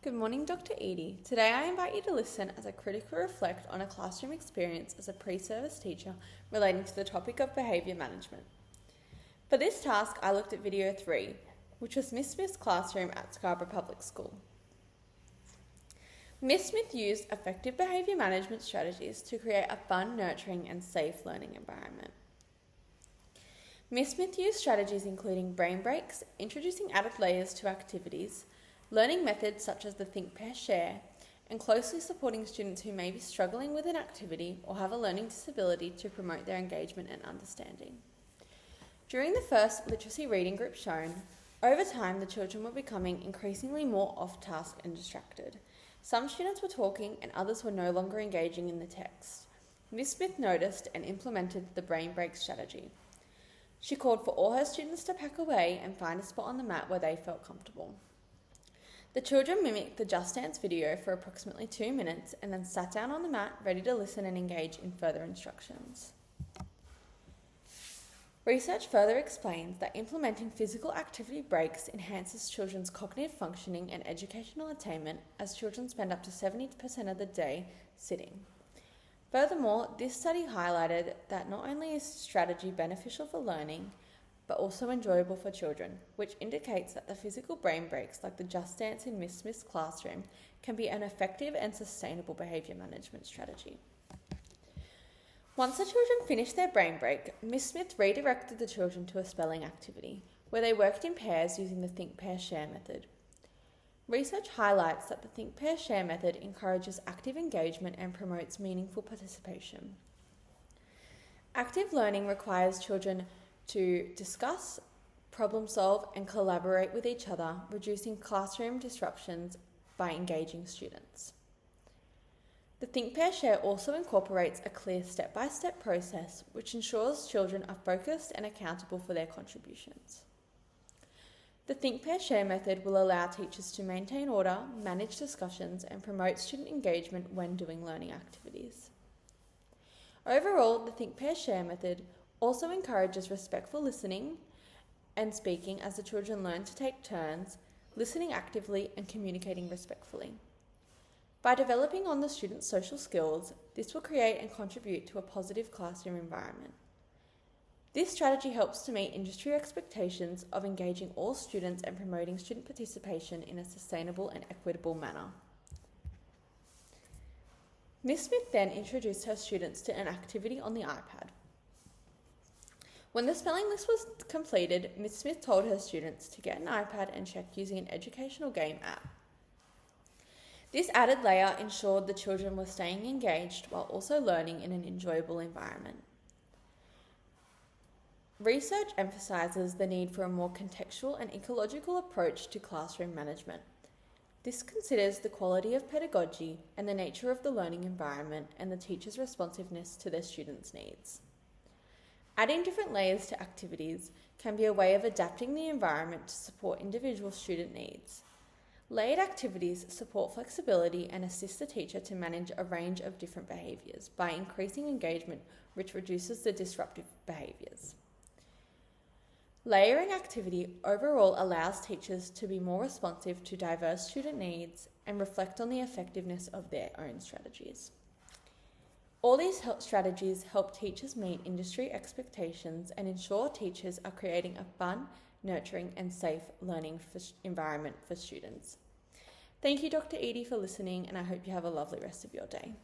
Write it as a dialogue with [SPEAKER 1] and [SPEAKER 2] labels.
[SPEAKER 1] Good morning, Dr. Edie. Today I invite you to listen as I critically reflect on a classroom experience as a pre-service teacher relating to the topic of behaviour management. For this task, I looked at video 3, which was Miss Smith's classroom at Scarborough Public School. Miss Smith used effective behaviour management strategies to create a fun, nurturing and safe learning environment. Miss Smith used strategies including brain breaks, introducing added layers to activities, learning methods such as the think, pair, share, and closely supporting students who may be struggling with an activity or have a learning disability to promote their engagement and understanding. During the first literacy reading group shown, over time the children were becoming increasingly more off-task and distracted. Some students were talking and others were no longer engaging in the text. Miss Smith noticed and implemented the brain break strategy. She called for all her students to pack away and find a spot on the mat where they felt comfortable. The children mimicked the Just Dance video for approximately 2 minutes and then sat down on the mat ready to listen and engage in further instructions. Research further explains that implementing physical activity breaks enhances children's cognitive functioning and educational attainment, as children spend up to 70% of the day sitting. Furthermore, this study highlighted that not only is strategy beneficial for learning, but also enjoyable for children, which indicates that the physical brain breaks like the Just Dance in Miss Smith's classroom can be an effective and sustainable behaviour management strategy. Once the children finished their brain break, Miss Smith redirected the children to a spelling activity, where they worked in pairs using the think, pair, share method. Research highlights that the think, pair, share method encourages active engagement and promotes meaningful participation. Active learning requires children to discuss, problem solve and collaborate with each other, reducing classroom disruptions by engaging students. The Think, Pair, Share also incorporates a clear step-by-step process which ensures children are focused and accountable for their contributions. The Think, Pair, Share method will allow teachers to maintain order, manage discussions and promote student engagement when doing learning activities. Overall, the Think, Pair, Share method also encourages respectful listening and speaking as the children learn to take turns, listening actively and communicating respectfully. By developing on the students' social skills, this will create and contribute to a positive classroom environment. This strategy helps to meet industry expectations of engaging all students and promoting student participation in a sustainable and equitable manner. Miss Smith then introduced her students to an activity on the iPad. When the spelling list was completed, Miss Smith told her students to get an iPad and check using an educational game app. This added layer ensured the children were staying engaged while also learning in an enjoyable environment. Research emphasises the need for a more contextual and ecological approach to classroom management. This considers the quality of pedagogy and the nature of the learning environment and the teacher's responsiveness to their students' needs. Adding different layers to activities can be a way of adapting the environment to support individual student needs. Layered activities support flexibility and assist the teacher to manage a range of different behaviours by increasing engagement, which reduces the disruptive behaviours. Layering activity overall allows teachers to be more responsive to diverse student needs and reflect on the effectiveness of their own strategies. All these strategies help teachers meet industry expectations and ensure teachers are creating a fun, nurturing and safe learning environment for students. Thank you, Dr. Edie, for listening, and I hope you have a lovely rest of your day.